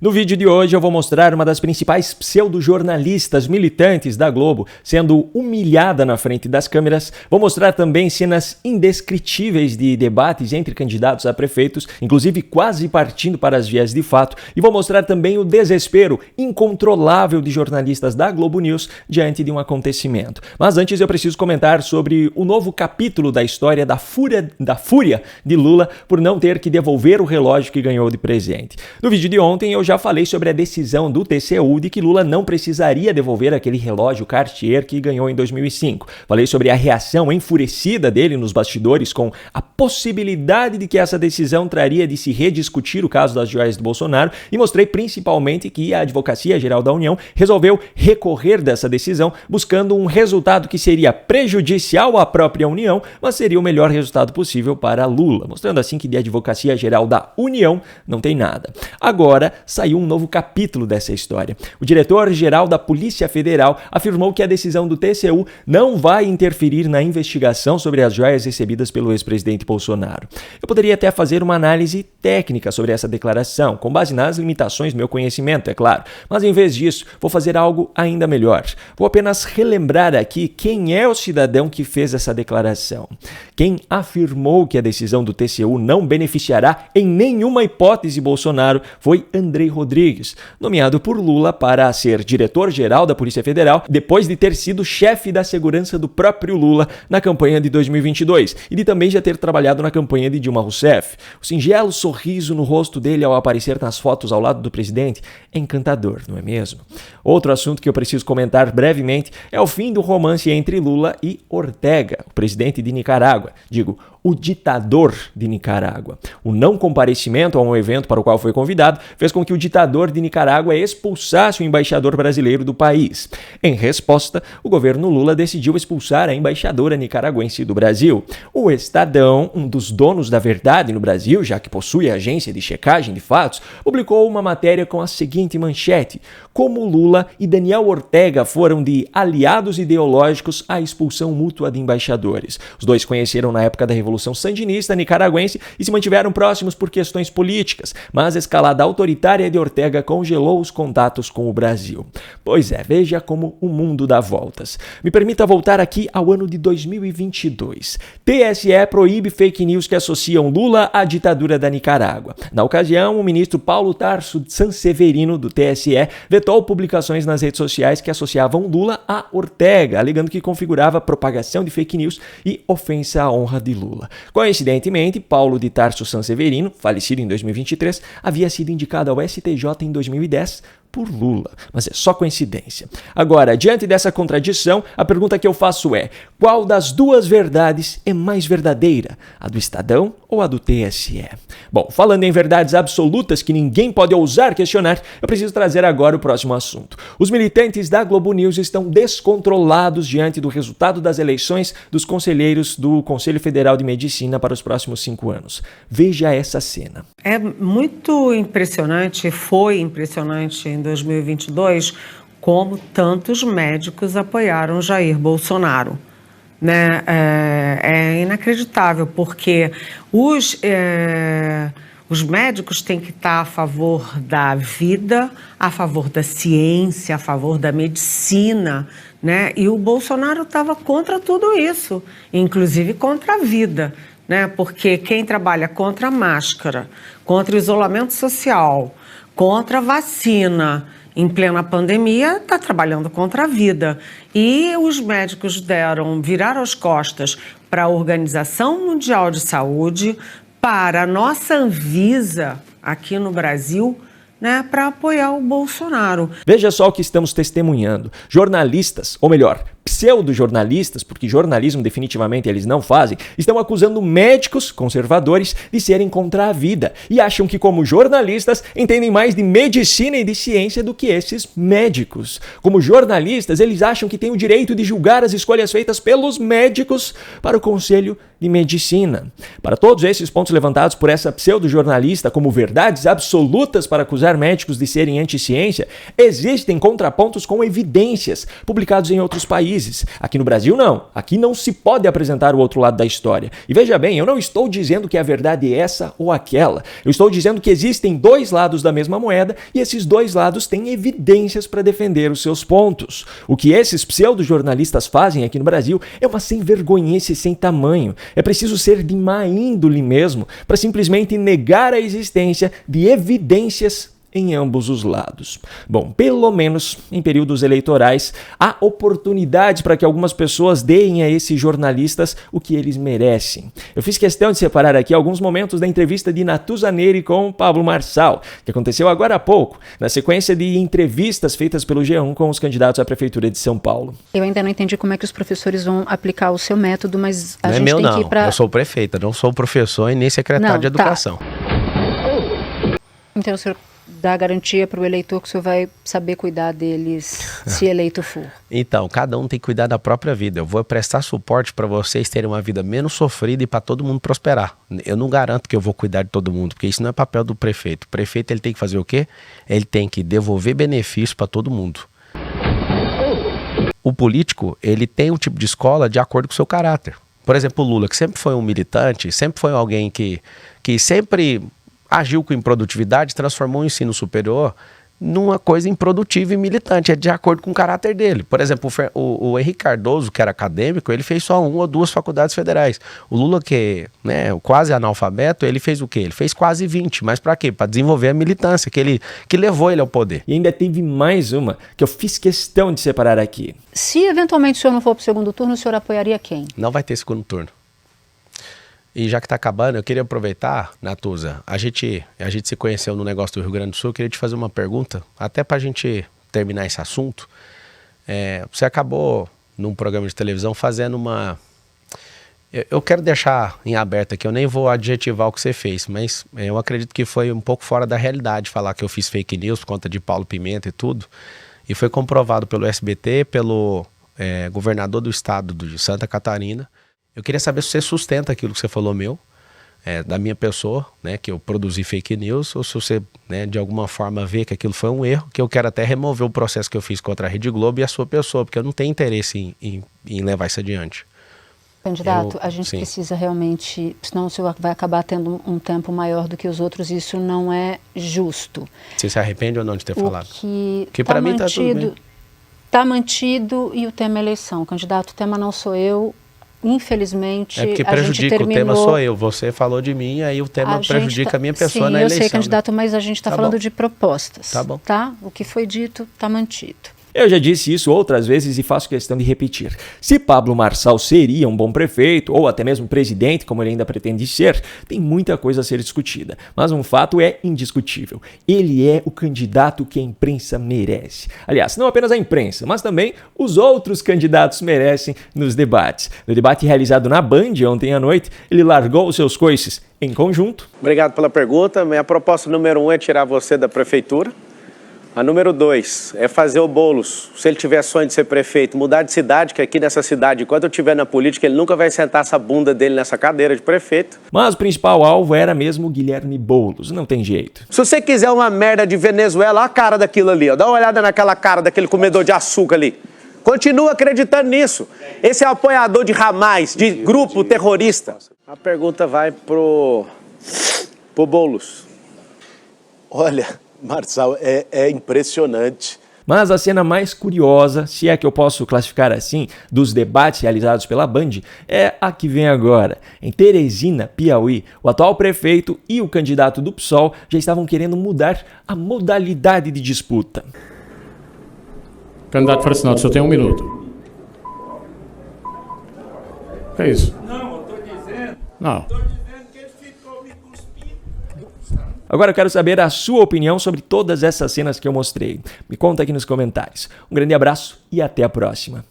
No vídeo de hoje eu vou mostrar uma das principais pseudojornalistas militantes da Globo sendo humilhada na frente das câmeras. Vou mostrar também cenas indescritíveis de debates entre candidatos a prefeitos, inclusive quase partindo para as vias de fato. E vou mostrar também o desespero incontrolável de jornalistas da Globo News diante de um acontecimento. Mas antes eu preciso comentar sobre o novo capítulo da história da fúria de Lula por não ter que devolver o relógio que ganhou de presente. No vídeo de ontem eu já falei sobre a decisão do TCU de que Lula não precisaria devolver aquele relógio Cartier que ganhou em 2005. Falei sobre a reação enfurecida dele nos bastidores com a possibilidade de que essa decisão traria de se rediscutir o caso das joias do Bolsonaro e mostrei principalmente que a Advocacia Geral da União resolveu recorrer dessa decisão buscando um resultado que seria prejudicial à própria União, mas seria o melhor resultado possível para Lula, mostrando assim que de Advocacia Geral da União não tem nada. Agora, saiu um novo capítulo dessa história. O diretor-geral da Polícia Federal afirmou que a decisão do TCU não vai interferir na investigação sobre as joias recebidas pelo ex-presidente Bolsonaro. Eu poderia até fazer uma análise técnica sobre essa declaração, com base nas limitações do meu conhecimento, é claro, mas em vez disso, vou fazer algo ainda melhor. Vou apenas relembrar aqui quem é o cidadão que fez essa declaração. Quem afirmou que a decisão do TCU não beneficiará em nenhuma hipótese Bolsonaro foi Andrei Rodrigues, nomeado por Lula para ser diretor-geral da Polícia Federal depois de ter sido chefe da segurança do próprio Lula na campanha de 2022 e de também já ter trabalhado na campanha de Dilma Rousseff. O singelo sorriso no rosto dele ao aparecer nas fotos ao lado do presidente é encantador, não é mesmo? Outro assunto que eu preciso comentar brevemente é o fim do romance entre Lula e Ortega, o presidente de Nicarágua. Digo, o ditador de Nicarágua. O não comparecimento a um evento para o qual foi convidado fez com que o ditador de Nicarágua expulsasse o embaixador brasileiro do país. Em resposta, o governo Lula decidiu expulsar a embaixadora nicaragüense do Brasil. O Estadão, um dos donos da verdade no Brasil, já que possui a agência de checagem de fatos, publicou uma matéria com a seguinte manchete: como Lula e Daniel Ortega foram de aliados ideológicos à expulsão mútua de embaixadores. Os dois conheceram na época da Revolução Sandinista nicaragüense e se mantiveram próximos por questões políticas, mas a escalada autoritária de Ortega congelou os contatos com o Brasil. Pois é, veja como o mundo dá voltas. Me permita voltar aqui ao ano de 2022. TSE proíbe fake news que associam Lula à ditadura da Nicarágua. Na ocasião, o ministro Paulo Tarso Sanseverino, do TSE, vetou publicações nas redes sociais que associavam Lula a Ortega, alegando que configurava propagação de fake news e ofensa à honra de Lula. Coincidentemente, Paulo de Tarso Sanseverino, falecido em 2023, havia sido indicado ao STJ em 2010 por Lula, mas é só coincidência. Agora, diante dessa contradição, a pergunta que eu faço é: qual das duas verdades é mais verdadeira? A do Estadão ou a do TSE? Bom, falando em verdades absolutas que ninguém pode ousar questionar, eu preciso trazer agora o próximo assunto. Os militantes da Globo News estão descontrolados diante do resultado das eleições dos conselheiros do Conselho Federal de Medicina para os próximos 5 anos. Veja essa cena. É muito impressionante, foi impressionante em 2022, como tantos médicos apoiaram Jair Bolsonaro. Né? É inacreditável, porque os médicos têm que estar a favor da vida, a favor da ciência, a favor da medicina, né? E o Bolsonaro estava contra tudo isso, inclusive contra a vida, né? Porque quem trabalha contra a máscara, contra o isolamento social, contra a vacina em plena pandemia, está trabalhando contra a vida. E os médicos viraram as costas para a Organização Mundial de Saúde, para a nossa Anvisa aqui no Brasil, né, para apoiar o Bolsonaro. Veja só o que estamos testemunhando. Jornalistas, ou melhor, pseudo-jornalistas, porque jornalismo definitivamente eles não fazem, estão acusando médicos conservadores de serem contra a vida e acham que, como jornalistas, entendem mais de medicina e de ciência do que esses médicos. Como jornalistas, eles acham que têm o direito de julgar as escolhas feitas pelos médicos para o Conselho de Medicina. Para todos esses pontos levantados por essa pseudo-jornalista como verdades absolutas para acusar médicos de serem anti-ciência, existem contrapontos com evidências publicados em outros países. países. Aqui no Brasil, não. Aqui não se pode apresentar o outro lado da história. E veja bem, eu não estou dizendo que a verdade é essa ou aquela. Eu estou dizendo que existem dois lados da mesma moeda e esses dois lados têm evidências para defender os seus pontos. O que esses pseudo-jornalistas fazem aqui no Brasil é uma sem-vergonhice sem tamanho. É preciso ser de má índole mesmo para simplesmente negar a existência de evidências em ambos os lados. Bom, pelo menos em períodos eleitorais, há oportunidade para que algumas pessoas deem a esses jornalistas o que eles merecem. Eu fiz questão de separar aqui alguns momentos da entrevista de Natuza Neri com Pablo Marçal, que aconteceu agora há pouco, na sequência de entrevistas feitas pelo G1 com os candidatos à Prefeitura de São Paulo. Eu ainda não entendi como é que os professores vão aplicar o seu método, mas a gente não é meu, tem que ir para... Eu sou prefeita, não sou professor e nem secretário de Educação. Então o senhor dá garantia para o eleitor que o senhor vai saber cuidar deles se eleito for? Então, cada um tem que cuidar da própria vida. Eu vou prestar suporte para vocês terem uma vida menos sofrida e para todo mundo prosperar. Eu não garanto que eu vou cuidar de todo mundo, porque isso não é papel do prefeito. O prefeito ele tem que fazer o quê? Ele tem que devolver benefícios para todo mundo. O político, ele tem um tipo de escola de acordo com o seu caráter. Por exemplo, o Lula, que sempre foi um militante, sempre foi alguém que sempre agiu com improdutividade, transformou o ensino superior numa coisa improdutiva e militante, é de acordo com o caráter dele. Por exemplo, o Henrique Cardoso, que era acadêmico, ele fez só 1 ou 2 faculdades federais. O Lula, que é quase analfabeto, ele fez o quê? Ele fez quase 20, mas para quê? Para desenvolver a militância, que levou ele ao poder. E ainda teve mais uma, que eu fiz questão de separar aqui. Se eventualmente o senhor não for para o segundo turno, o senhor apoiaria quem? Não vai ter segundo turno. E já que está acabando, eu queria aproveitar, Natuza, a gente se conheceu no negócio do Rio Grande do Sul, eu queria te fazer uma pergunta, até para a gente terminar esse assunto. Você acabou, num programa de televisão, fazendo uma... Eu quero deixar em aberto aqui, eu nem vou adjetivar o que você fez, mas eu acredito que foi um pouco fora da realidade falar que eu fiz fake news por conta de Paulo Pimenta e tudo, e foi comprovado pelo SBT, pelo governador do estado de Santa Catarina. Eu queria saber se você sustenta aquilo que você falou da minha pessoa, né, que eu produzi fake news, ou se você, né, de alguma forma vê que aquilo foi um erro, que eu quero até remover o processo que eu fiz contra a Rede Globo e a sua pessoa, porque eu não tenho interesse em levar isso adiante. Candidato, a gente precisa realmente, senão o senhor vai acabar tendo um tempo maior do que os outros, isso não é justo. Você se arrepende ou não de ter falado? Porque para mim está tudo bem. Está mantido e o tema é eleição. Candidato, o tema não sou eu. Infelizmente, é porque prejudica, o tema sou eu. Você falou de mim, aí o tema prejudica a minha pessoa na eleição. Sim, eu sei, candidato, mas a gente está falando de propostas. Tá bom. Tá? O que foi dito está mantido. Eu já disse isso outras vezes e faço questão de repetir. Se Pablo Marçal seria um bom prefeito, ou até mesmo presidente, como ele ainda pretende ser, tem muita coisa a ser discutida. Mas um fato é indiscutível. Ele é o candidato que a imprensa merece. Aliás, não apenas a imprensa, mas também os outros candidatos merecem nos debates. No debate realizado na Band ontem à noite, ele largou os seus coices em conjunto. Obrigado pela pergunta. Minha proposta número 1 é tirar você da prefeitura. A número 2 é fazer o Boulos, se ele tiver sonho de ser prefeito, mudar de cidade, que aqui nessa cidade, enquanto eu estiver na política, ele nunca vai sentar essa bunda dele nessa cadeira de prefeito. Mas o principal alvo era mesmo Guilherme Boulos, não tem jeito. Se você quiser uma merda de Venezuela, olha a cara daquilo ali, ó. Dá uma olhada naquela cara daquele comedor de açúcar ali. Continua acreditando nisso. Esse é o apoiador de Hamas, de grupo terrorista. A pergunta vai pro Boulos. Olha, Marçal, é impressionante. Mas a cena mais curiosa, se é que eu posso classificar assim, dos debates realizados pela Band, é a que vem agora. Em Teresina, Piauí, o atual prefeito e o candidato do PSOL já estavam querendo mudar a modalidade de disputa. Candidato Francinaldo, o senhor tem 1 minuto. Que é isso? Não, eu estou dizendo. Não. Estou dizendo que ele ficou me cuspindo. Agora eu quero saber a sua opinião sobre todas essas cenas que eu mostrei. Me conta aqui nos comentários. Um grande abraço e até a próxima.